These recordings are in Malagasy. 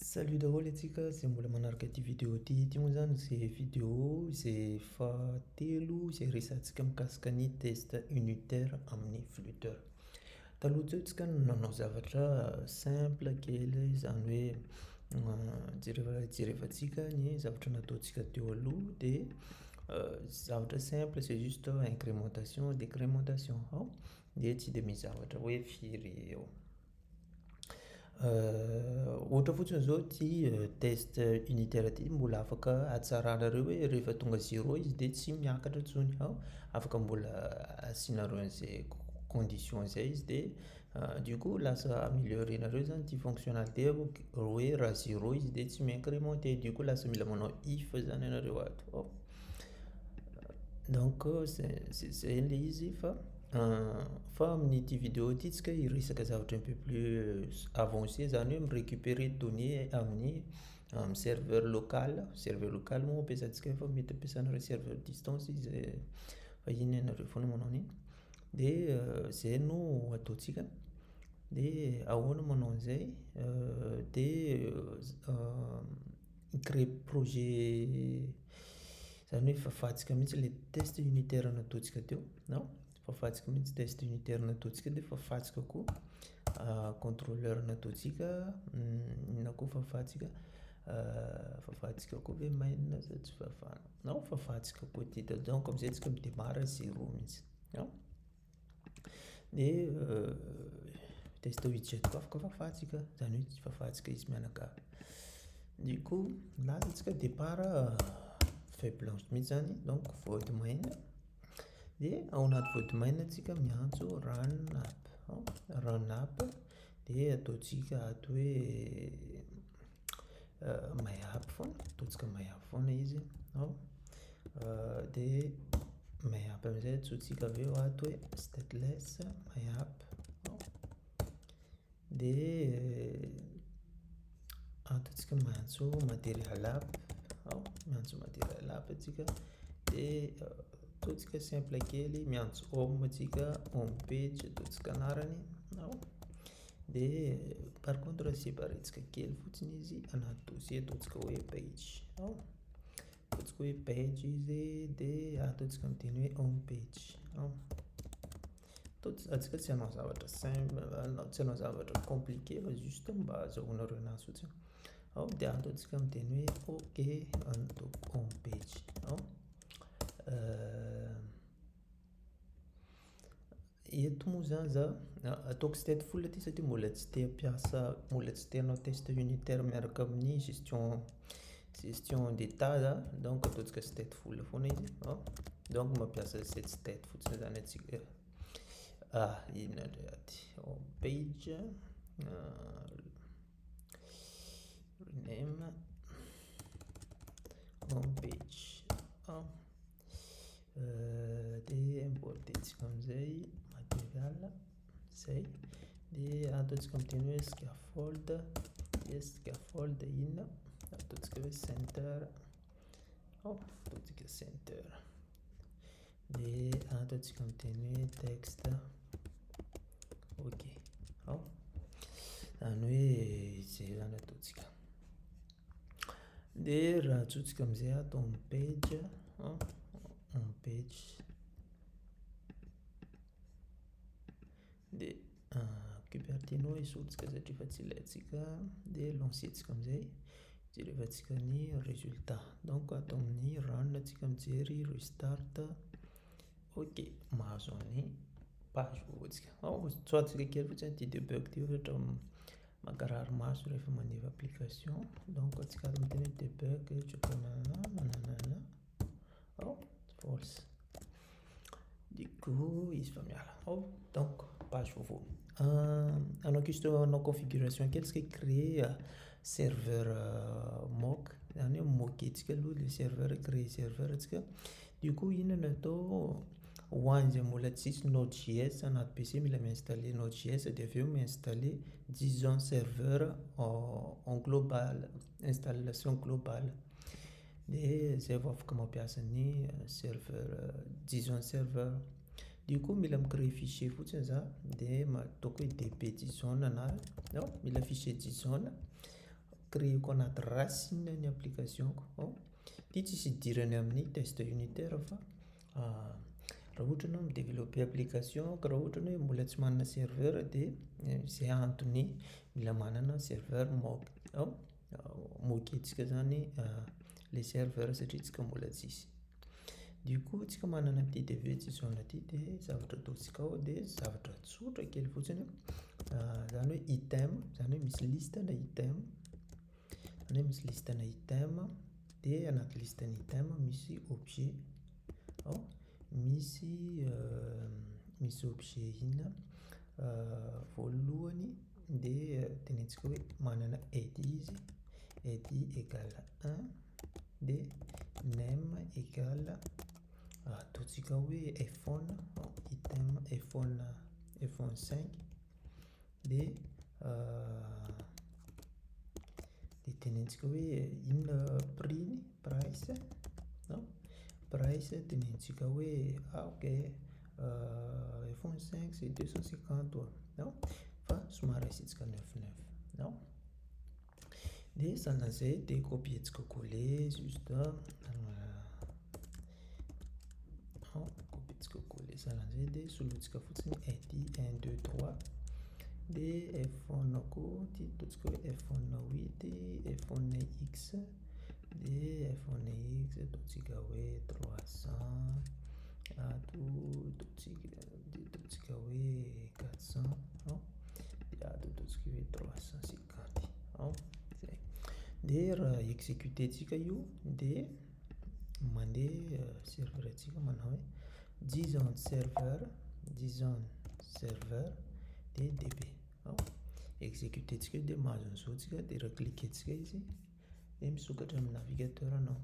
Salut daholo antsika zay mbola manaraka ty vidéo ty moa zany zay vidéo zay fahatelo zay resantsika mikasika ny test unitaire amin'ny flûteur. Taloha teo tsika nanao zavatra simple kely zany hoe jerevantsika ny zavatra nataontsika teo aloha dia zavatra simple c'est juste incrémentation décrémentation dia tsy dia misy zavatra hoe firy eo. Ohatra fotsiny zao ty test unitaire ty mbola afaka hatsarainareo hoe rehefa tonga 0 izy dia tsy miakatra intsony, afaka mbola asianareo an'izay condition zay izy dia du coup lasa améliorenareo zany ty fonctionnalité hoe raha 0 izy dia tsy mi-incrémenter, du coup lasa mila manao if zany ianareo ato. Donc c'est le izy fa amin'ity vidéo ty tsika hiresaka zavatra un peu plus avancé zany hoe mi-récupérer données amin'ny serveur local moa ampiasantsika fa mety ampiasanareo serveur distance izy fa iny ianareo foana manao an'iny dia zay no ataontsika. Dia ahoana manao an'izay dia créer projet zany hoe fafatsika mihitsy le test unitaire nataontsika teo, fafatsika mihitsy test unitaire nataontsika dia fafatsika koa contrôleur nataontsika, inona koa fafatsika koa ve main sa tsy fafana, fafatsika koa ty donc amizay tsika midémarre 0 mihitsy. Dia test widget koa afaka fafatsika zany hoe tsy fafatsika izy mianakavy. Du coup lazatsika départ feuille blanche mihitsy zany, donc vôdy maina dia ao anaty vôdy maina tsika miantso run app dia ataontsika ato hoe my app foana, ataontsika my app foana izy dia my app amizay antsointsika aveo ato hoe stateless my app dia ataontsika miantso material app, miantso material app atsika dia ataontsika simple kely miantso home atsika, home page ataontsika anarany dia par contre séparetsika kely fotsiny izy anaty dossier ataontsika hoe page, ataontsika hoe page izy dia ataontsika miteny hoe home page. Antsika tsy hanao zavatra simple, tsy hanao zavatra compliqué fa juste mba azahoanareo anazy fotsiny dia ataontsika miteny hoe ok home page. Eto moa zany za ataoko stateful ty satria mbola tsy te hampiasa, mbola tsy te hanao test unitaire miaraka amin'ny gestion d'état za, donc ataontsika stateful foana izy donc mampiasa setstate fotsiny zany atsika. Inona indray ady home page rename home page dia importentsika amizay material zay dia ataontsika miteny hoe scaffold dia scaffold inona ataontsika hoe center, ataontsika center dia ataontsika miteny hoe texte ok zany hoe zay zany ataontsika dia raha atsotsika amizay ato home page dia Cupertino esotsika satria efa tsy ilayntsika dia lancer-tsika amizay jerevantsika ny résultat, donc atao amin'ny run atsika mijery restart ok mahazo ny page voatsika tsoatsika kely fotsiny ty debug ty ohatra mankarary maso rehefa mandefa application, donc atsika miteny hoe debug false, du coup izy fa miala donc page vaovao. Hanao question, hanao configuration kely tsika créer serveur mock zany hoe moquentsika aloha le serveur, créer serveur atsika, du coup inona no atao ho an'ny zay mbola tsisy Node.js anaty PC mila mi-installer Node.js dia aveo mi-installer disons serveur en global, installation globale dia zay vao afaka mampiasa ny serveur disons serveur. Du coup mila mi-créer fichier fotsiny za dia ataoko hoe db disons na mila fichier disons créeko anaty racine ny applicationko. Ity tsisy idirany amin'ny test unitaire fa raha ohatra ianao midévelopper application ka raha ohatra hoe mbola tsy manana serveur dia izay antony mila manana serveur mock. Moquer-ntsika zany le serveur satria tsika mbola tsisy. Du coup tsika manana ity DV JSON ity dia zavatra ataontsika ao dia zavatra tsotra kely fotsiny, zany hoe item, zany hoe misy listana item, zany hoe misy listana item dia anaty listana item misy objet, misy objet inona voalohany dia tenentsika hoe manana id izy, id égale 1 dia name égale ataontsika hoe iPhone, item iPhone 5 dia tenentsika hoe inona price, price tenentsika hoe ok, iPhone 5 c'est 250 fa somary asiantsika 99 dia sahalan'izay dia copier-ntsika coller juste copier-ntsika coller sahalan'izay dia solointsika fotsiny id 1 2 3 dia iPhone koa ty ataontsika hoe iPhone 8, iPhone X dia iPhone X ataontsika hoe 300, ataontsika hoe 400 dia ataontsika hoe 350 zay. Dia raha exécuter-ntsika io dia mandeha serveur ntsika manao hoe JSON serveur dia db. Exécuter-ntsika io dia mahazo an'izao tsika dia raha cliquer-ntsika izy dia misokatra amin'ny navigateur anao,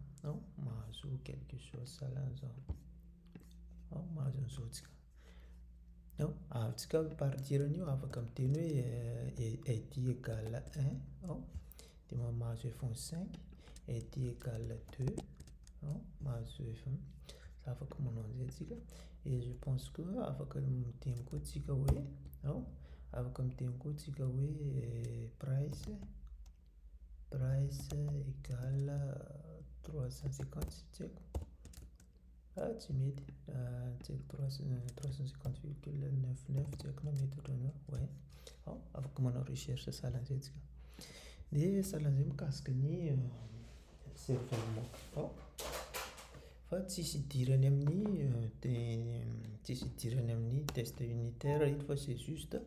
mahazo quelque chose sahalan'izao, mahazo an'izao tsika. Tsika partir an'io afaka miteny hoe id égale 1 dia mahazo iPhone 5, id égale 2 mahazo iPhone, afaka manao an'izay tsika. Et je pense que afaka miteny koa tsika hoe price égale 350 tsy haiko, tsy mety, tsy haiko 350,99 tsy haiko na mety ohatran'io, afaka manao recherche sahalan'izay tsika. Dia sahalan'izay mikasika ny serveur mock, fa tsisy idirany amin'ny test unitaire ito fa c'est juste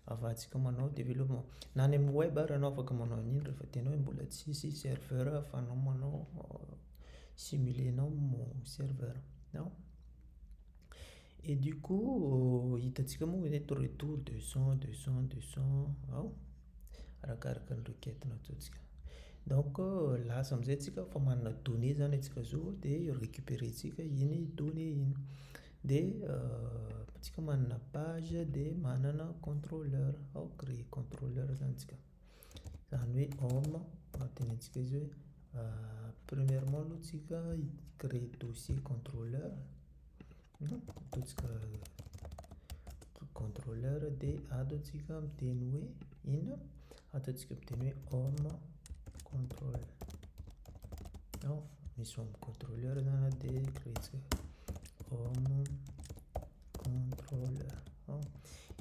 ahafahantsika manao développement na any amin'ny web raha anao afaka manao an'iny rehefa tena hoe mbola tsisy serveur ahafahanao manao simulenao serveur. Et du coup hitantsika moa eto retour 200 arakaraka ny requête nataontsika. Donc lasa amin'izay tsika fa manana données zany atsika zao dia récupérer-ntsika iny données iny dia tsika manana page dia manana contrôleur, créer contrôleur zany tsika, zany hoe home tenentsika izy hoe premièrement aloha tsika créer dossier contrôleur, ataontsika contrôleur dia ataontsika miteny hoe inona, ataontsika miteny hoe home control, misy home contrôleur zany dia créer-ntsika home contrôleur.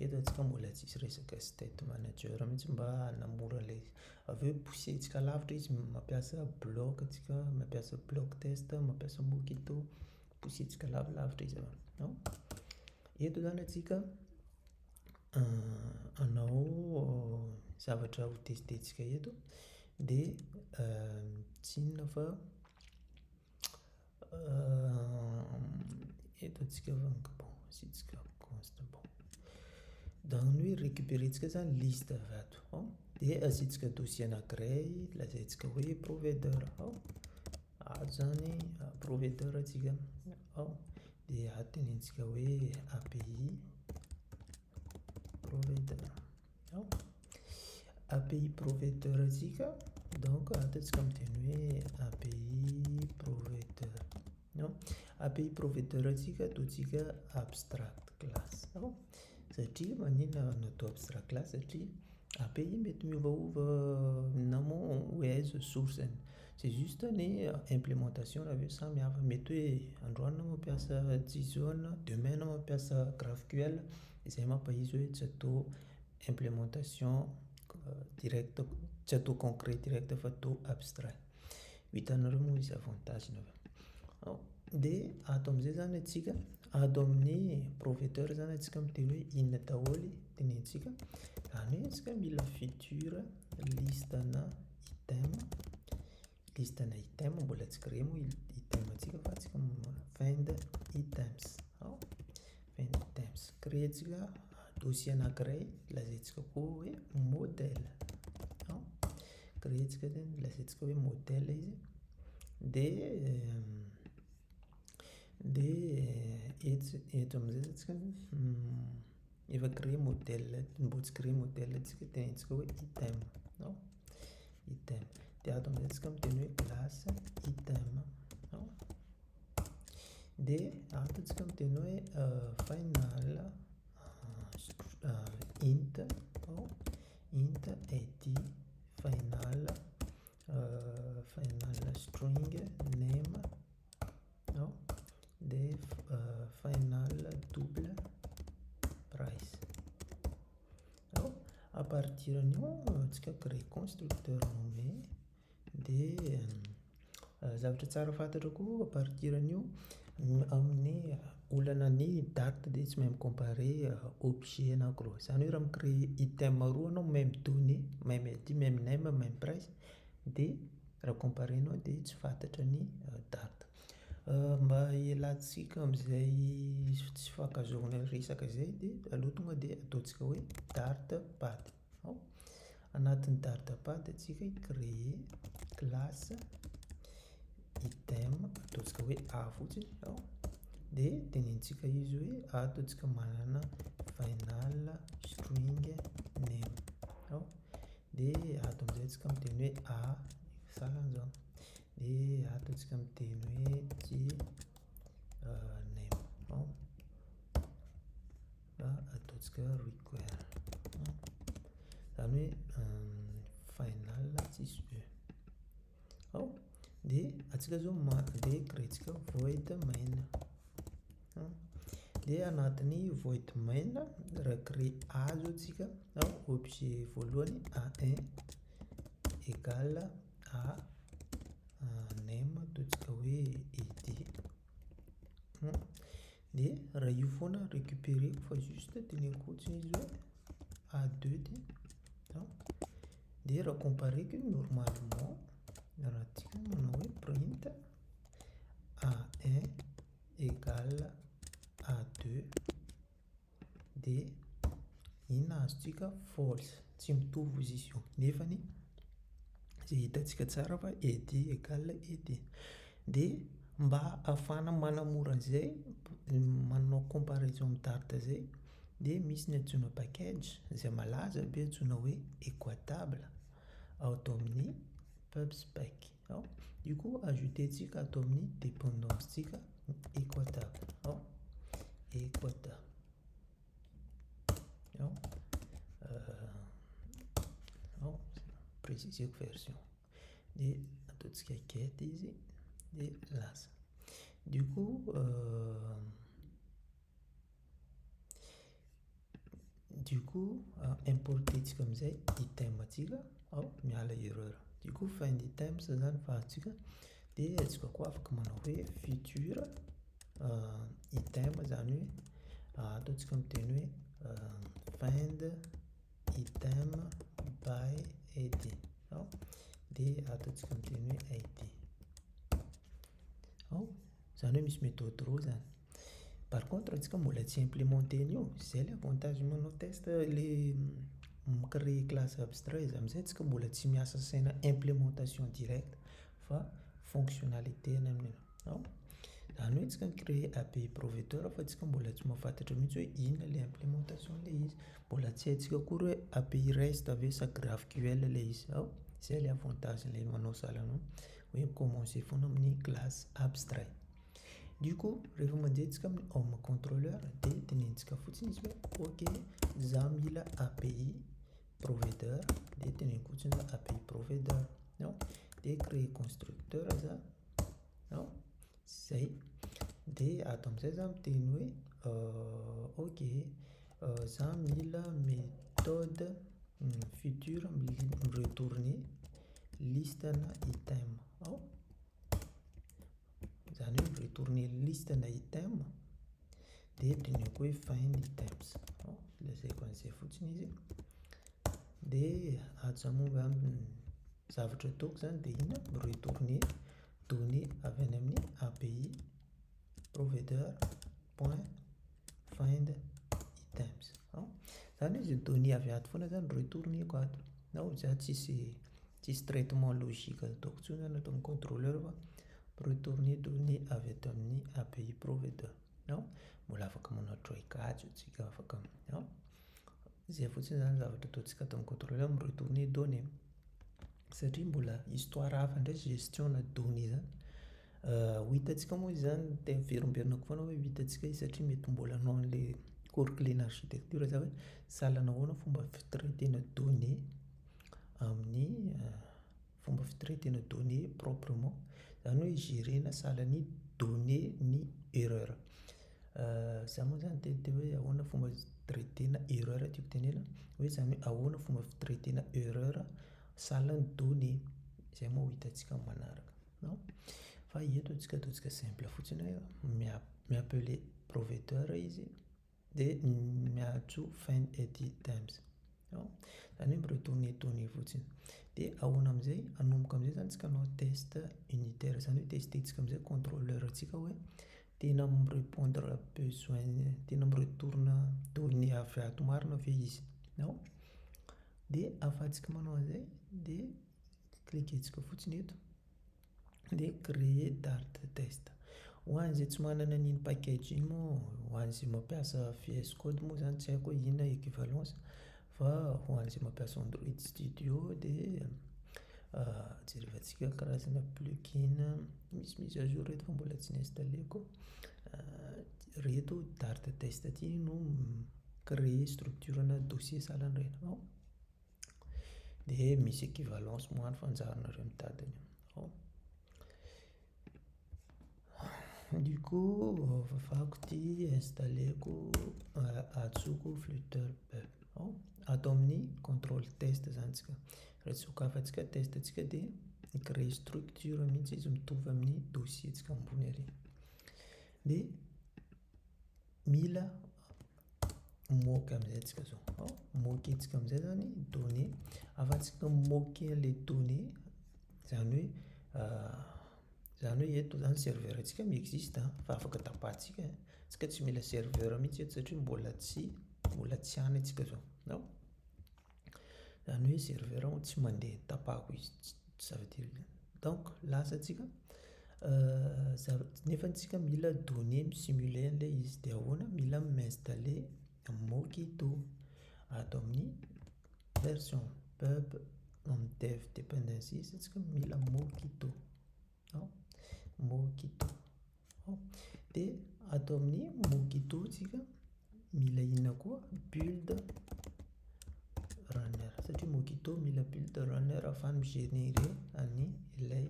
Eto antsika mbola tsisy resaka state manager mihitsy mba hanamora ilay avy eo pousser-ntsika lavitra izy mampiasa bloc tsika, mampiasa bloc test, mampiasa mockito, pousser-ntsika lavilavitra izy. Eto zany atsika hanao zavatra ho testentsika eto dia tsy inona fa eto antsika asiantsika const zany hoe récupérer-ntsika zany liste avy ato, dia asiantsika dossier anankiray lazaintsika hoe provider, ato zany provider atsika, dia ato tenentsika hoe API provider, API provider atsika, donc ato antsika miteny hoe API provider, API provider atsika ataontsika abstract class, satria maninona natao abstract class satria API mety miovaova na moa base source. C'est juste ny implémentation aveo samy hafa. Mety hoe androany na mampiasa JSON, demain na mampiasa GraphQL, izay mampahizy hoe tsy atao implémentation direct, tsy atao concret direct fa atao abstrait. Hitanareo moa izy avantageny aveo. Dia ato amin'izay zany atsika ato amin'ny provider zany atsika miteny hoe inona daholo tenentsika. Zany hoe atsika mila feature listana item. Listana item mbola tsy créé moa item atsika fa atsika find items. Find items. Créer-tsika dossier anankiray, lazaintsika koa hoe modèle. Créer-tsika zany lazaintsika hoe modèle izy. Eto amin'izay atsika efa créer modèle, mbô tsy créer modèle atsika tenentsika hoe item. Item. Dia ato amin'izay atsika miteny hoe classe item. Dia ato atsika miteny hoe final int int id final string name. Dia final double price. À partir an'io atsika créer constructeur nommé. Dia zavatra tsara fantatra koa à partir an'io amin'ny olana ny date dia tsy mahay micomparer objet anankiroa. Zany hoe raha micréer item roa anao même données, même id, même name, même price, dia raha comparenao dia tsy fantatra ny date. Mba hialantsika amin'izay tsy fankazahoana resaka izay dia aloha tonga dia ataontsika hoe dartpad. Anatin'ny dartpad atsika créer classe item, ataontsika hoe A fotsiny. Dia tenentsika izy hoe ato atsika manana final string name. Dia ato amin'izay atsika miteny hoe A salan'izao. Dia ato atsika miteny hoe j name. Ataontsika require. Zany hoe final tsisy e. Dia atsika zao dia créer-tsika void main. Dia anatin'ny void main raha créer A zao atsika, objet voalohany A1 égale A name, ataontsika hoe id. Dia raha io foana récupérer fa juste teneniko fotsiny izy hoe A2 ty. Dia raha compareko normalement raha atsika manao hoe print A1 égale A2 dia iny azontsika false, tsy mitovy izy io. Nefany izay hitantsika tsara fa id égale id. Dia mba ahafahana manamora an'izay manao comparaison amin'ny date izay dia misy ny antsoina package izay malaza be antsoina hoe equatable atao amin'ny pubspec. Io koa ajoutentsika atao amin'ny dépendancetsika equatable. Equatable. Préciseko version. Dia ataontsika get izy dia lasa. Du coup importentsika amin'izay item atsika. Miala erreur. Du coup find items zany fahatsika. Dia atsika koa afaka manao hoe feature item, zany hoe ataontsika miteny hoe find item by id. Dia ataontsika miteny hoe id. Zany hoe misy méthode roa zany. Par contre atsika mbola tsy implémenté an'io. Zay ilay avantage manao test le micréer classe abstrait izy amin'izay atsika mbola tsy miasa saina implémentation direct fa fonctionnalité any amin'io. Zany hoe atsika créer API provider fa atsika mbola tsy mahafantatra mihitsy hoe inona ilay implémentation ilay izy. Mbola tsy haintsika akory hoe API REST ve sa GraphQL ilay izy. Zay ilay avantage ilay manao sahala hoe commencer foana amin'ny classe abstrait. Du coup rehefa mandeha antsika amin'ny home contrôleur dia tenentsika fotsiny izy hoe ok, za mila API provider. Dia teneniko fotsiny API provider. de créer constructeur za zay de ato amizay za miteny hoe ok za mila méthode future miretourner listena item zany hoe miretourner listena item de diniko hoe find items lazaiko an'izay fotsiny izy de ato momba amin'ny zavatra ataoko zany de ina miretourner données avy any amin'ny API provider point find items zany hoe zay données avy ato foana zany retourneko ato za tsisy traitement logique ataoko tsony zany ataon'ny contrôleur fa retourner données avy ato amin'ny API provider mbola afaka manao try-catch tsika afaka zay fotsiny zany zavatra ataontsika ataon'ny contrôleur miretourner données satria mbola histoire hafa ndray gestion na données zany ho hitantsika moa zany tena verimberina foana hoe hitantsika izy satria mety mbola anao an'le cours clé architecture za hoe sahala nahoana fomba fitraitena données amin'ny fomba fitraitena données proprement zany hoe gérena sahala ny données ny erreur za moa zany tete hoe ahoana fomba fitraitena erreur tiako tenena hoe zany hoe ahoana fomba fitraitena erreur sahala ny données zay moa ho hitantsika manaraka fa eto atsika ataontsika simple fotsiny hoe miappeler provider izy de miantso find items zany hoe miretourner données fotsiny de ahoana amizay anomboka amizay zany tsika anao test unitaire zany hoe testentsika amizay contrôleur atsika hoe tena mirépondre besoin tena miretourne données avy ato marina ve izy de afahantsika manao an'izay de cliquentsika fotsiny eto de créer dart test ho an'izay tsy manana an'iny package iny moa ho an'izay mampiasa VS Code moa zany tsy haiko hoe inona équivalence fa ho an'izay mampiasa Android Studio de jerevantsika karazana plugin misy mise à jour reto fa mbola tsy installeko reto dart test ty no créer structurena dossier sahala an'ireny de misy équivalence moa any fanjarinareo mitadiny du coup fafako ty installeko atsoko flutter pub atao amin'ny contrôle test zany tsika raha tsy sokafantsika test atsika de créer structure mihitsy izy mitovy amin'ny dossier tsika ambony ary de mila moque amizay atsika zao moque tsika amizay zany données afahantsika moquer an'le données zany hoe eto zany serveur atsika miexiste fa afaka tapahintsika tsika tsy mila serveur mihitsy eto satria mbola tsy hany atsika zao zany hoe serveur tsy mandeha tapahako izy ça veut dire donc lasa atsika nefa tsika mila données misimuler an'le izy de ahoana mila m'installer Mockito ato amin'ny version pub amin'ny dev dependencies tsika mila Mockito de ato amin'ny Mockito tsika mila inona koa build runner satria Mockito mila build runner afahany migénérer any ilay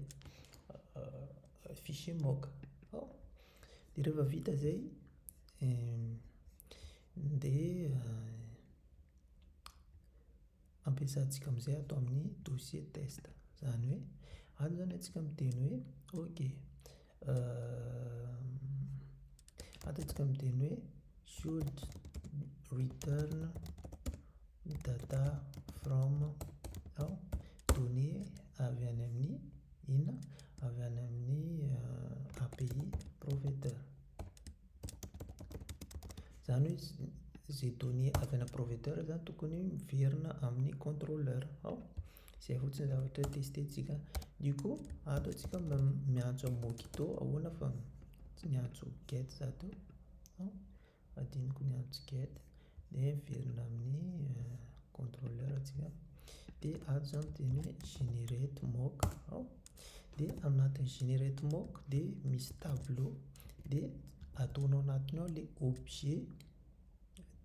fichier mock de rehefa vita zay de ampiasantsika amizay atao amin'ny dossier test zany hoe ato zany atsika miteny hoe ok ato atsika miteny hoe should return data from données avy any amin'ny inona avy any amin'ny API provider zany hoe zay données avy any provider zany tokony miverina amin'ny contrôleur zay fotsiny zavatra testentsika du coup ato atsika miantso amin'ny Mockito ahoana fa tsy niantso get zato adiniko niantso get de miverina amin'ny contrôleur atsika de ato zany teny hoe generate mock de anatin'ny generate mock de misy tableau de ataonao anatiny ao le objet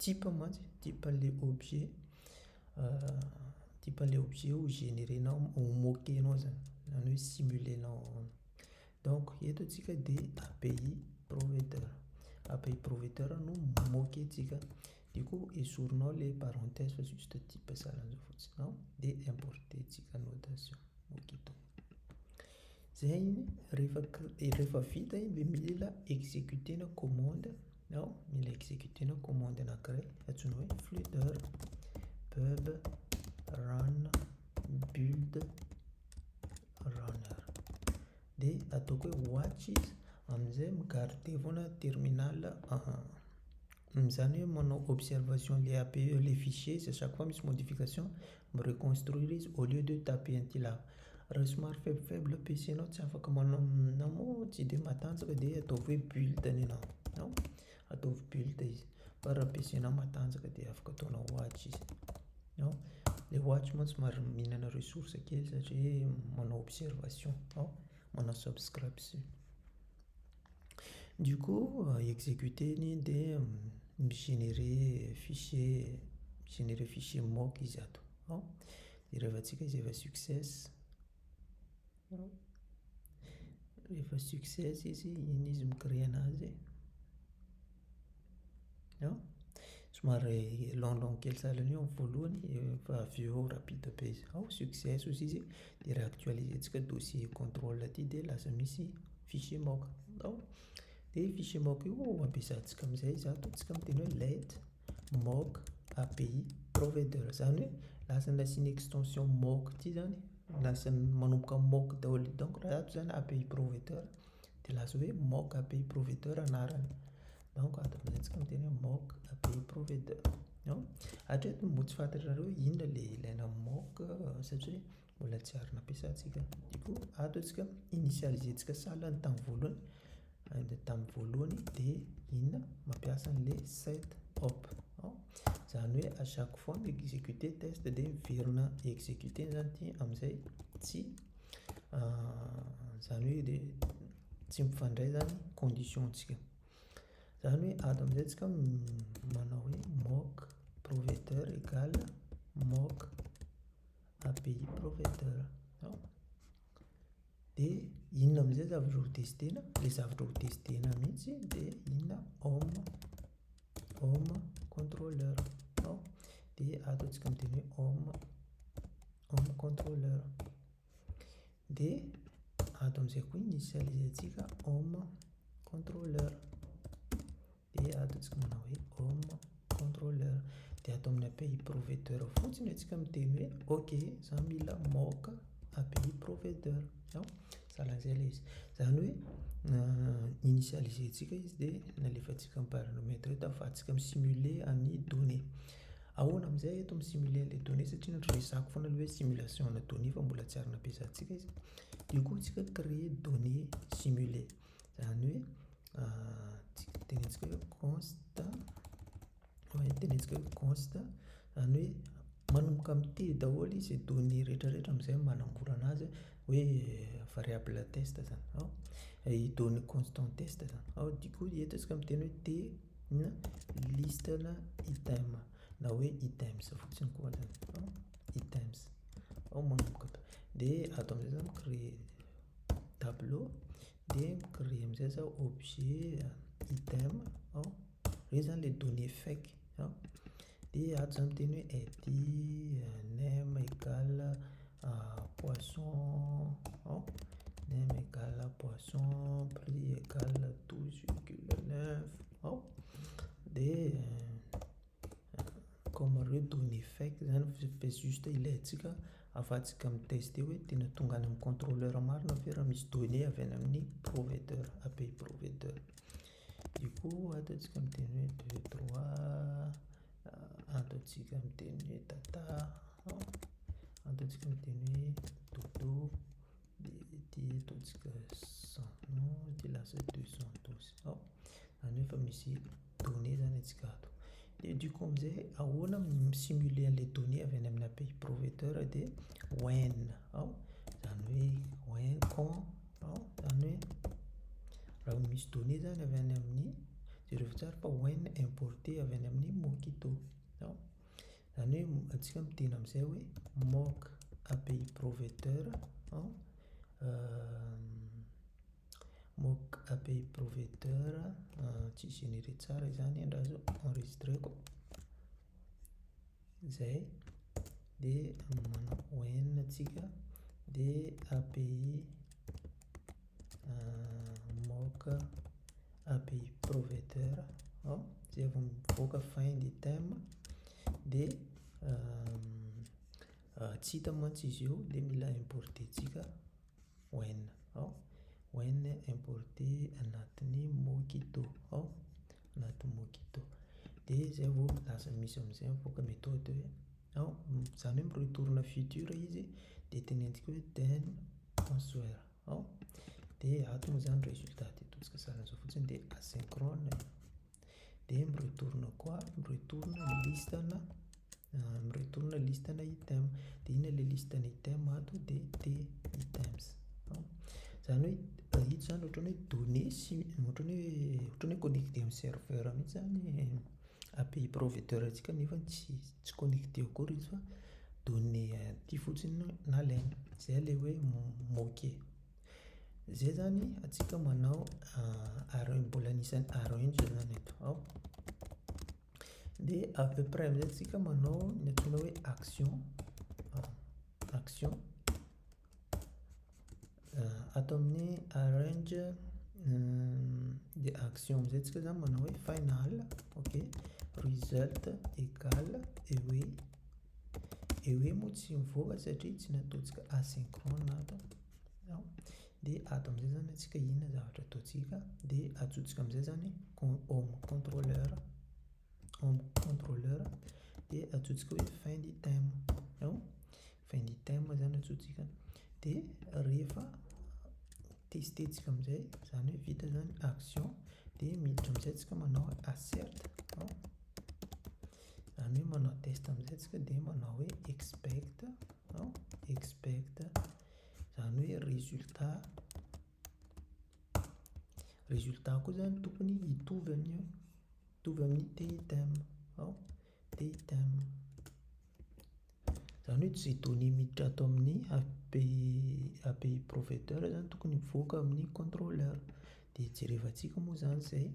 type mantsy type an'le objet ho générenao ho moquenao zany zany hoe simulenao. Donc eto antsika dia API provider. API provider no moqué antsika. Du coup esorinao le parenthèse fa juste type salan'izao fotsiny ao dia importer antsika notation moquito. Zay iny rehefa vita iny dia mila exécuter-na commande. Ao mila exécuter-na commande anankiray antsoina hoe flutter pub run build runner. Dia ataoko hoe watch izy amin'izay migarde foana terminal 1. Zany hoe manao observation le API les fichiers à chaque fois misy modification me reconstruire izy au lieu de taper an'ity là. Raha somary faible PC anao tsy afaka manao mo tsy dia matanjaka dia ataovy hoe build ny anao. Non ataovy build izy. Fa raha PC anao matanjaka dia afaka ataonao watch izy. Non le watch moa somary mihinana ressource kely satria manao observation. Manao subscription. Du coup exécuter iny dia migénérer fichier mock izy ato. Dia rehefa antsika izy efa success. Rehefa success izy iny izy micrée anazy. Somary long kely sahalan'ny eo amin'ny voalohany fa avy eo rapide be izy. Success ozy izy dia réactualiser antsika dossier contrôle aty dia lasa misy fichier mock. Dia fichier mock io ampiasantsika amin'izay izy ato antsika miteny hoe let mock API provider. Zany hoe lasa nasiana extension mock ity zany lasa manomboka mock daholo. Donc raha ato zany API provider dia lasa hoe mock API provider anarany. Donc ato amin'izay antsika miteny hoe mock API provider. Hatreto mbo tsy fantatrareo inona le ilaina mock satria mbola tsy ary nampiasantsika. Du coup ato antsika initialiser antsika salany tamin'ny voalohany dia inona mampiasa an'le set op. Zany hoe à chaque fois mi-exécuter test dia miverina exécuter zany ity amin'izay tsy zany hoe tsy mifandray zany condition-ntsika. Zany hoe ato amin'izay antsika manao hoe mock provider égale mock API provider. Dia inona amin'izay zavatra ho testena? Le zavatra ho testena mihitsy dia inona home controller. Dia ato antsika miteny hoe home controller. Dia ato amin'izay koa initialiser antsika home controller. Dia ato antsika manao hoe home controller. Dia ato amin'ny API provider fotsiny antsika miteny hoe ok za mila mock API provider. Sahalan'izay ilay izy. Zany hoe initialiser antsika izy dia nalefantsika amin'ny paramètre eto ahafahantsika misimuler an'ny données. Ahoana amin'izay eto misimuler an'ilay données satria noresahako foana ilay hoe simulation na données fa mbola tsy ary nampiasantsika izy. Du coup tsika créer données simulées. Zany hoe tenentsika hoe const zany hoe manomboka amin'ity daholo izy données rehetrarehetra amin'izay manamora anazy hoe variable test zany. Données constant test zany. Du coup eto antsika miteny hoe t listena item na hoe items fotsiny koa zany. Items manomboka dia ato amin'izay zany créer tableau dia créer amin'izay za objet item. Reo zany le données fake. Dia ato zany miteny hoe id name égale poisson. Name égale poisson, prix égale 12,9. Dia comme reo données fake zany fa juste ilaintsika ahafahantsika mitester hoe tena tonga any amin'ny contrôleur marina ve raha misy données avy any amin'ny provider API provider. Du coup ato antsika miteny hoe 2 3 ato antsika miteny hoe data. Ato antsika miteny hoe dodo dia ity ataontsika 100 dia lasa 212. Zany hoe efa misy données zany antsika ato. Dia du coup amin'izay ahoana misimuler an'ilay données avy any amin'ny API provider dia when. Zany hoe when quand zany hoe raha misy données zany avy any amin'ny jereo tsara fa when importer avy any amin'ny mockito. Zany hoe antsika miteny amin'izay hoe mock API provider mock API provider tsy généré tsara zany raha zao enregistreko zay dia manao when tsika dia API mock API provider zay vao mivoaka find item dia tsy hita mantsy izy io dia mila importer tsika when importer anatin'ny Mockito anatin'ny Mockito dia zay vao lasa misy amin'izay mivoaka méthode hoe zany hoe mi-retourne futur izy dia tenentsika hoe then answer dia ato moa zany résultat dia ataontsika saran'izao fotsiny dia asynchrone dia mi-retourne koa mi-retourne listana item dia ina le listana item ato dia t items zany hoe ito zany ohatran'ny hoe données ohatran'ny hoe connecté amin'ny serveur mihitsy zany API provider antsika nefa tsy connecté akory izy fa données aty fotsiny nalaina zay le hoe moqué zay zany atsika manao mbola anisany arrange zany eto dia à peu près amizay atsika manao ny antsoina hoe action ato amin'ny arrange dia action amizay atsika zany manao hoe final result égale ewe moa tsy mivoaka satria tsy nataontsika asynchrone ato dia ato amizay zany atsika inona zavatra ataontsika dia atsotsika amizay zany home contrôleur dia atsotsika hoe find item zany atsotsika dia rehefa testentsika amizay zany hoe vita zany action dia miditra amizay atsika manao assert zany hoe manao test amizay atsika dia manao hoe expect zany hoe résultat koa zany tokony hitovy amin'ny t item zany hoe zay données miditra ato amin'ny API provider zany tokony mivoaka amin'ny contrôleur dia jerevantsika moa zany zay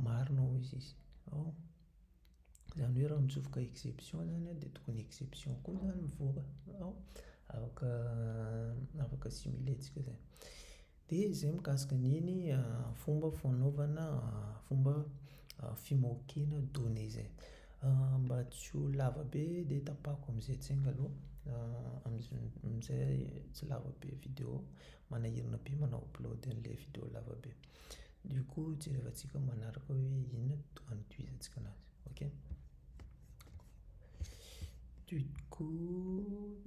marina hoy izy zany hoe raha mitsofoka exception zany dia tokony exception koa zany mivoaka afaka simulentsika zay dia zay mikasika an'iny fomba fanaovana fomba fimoquena données zay mba tsy ho lava be dia tapahako amizay tsainga aloha amizay tsy lava be vidéo manahirana be manao upload an'ilay vidéo lava be du coup jerevantsika manaraka hoe inona anotoizantsika anazy du coup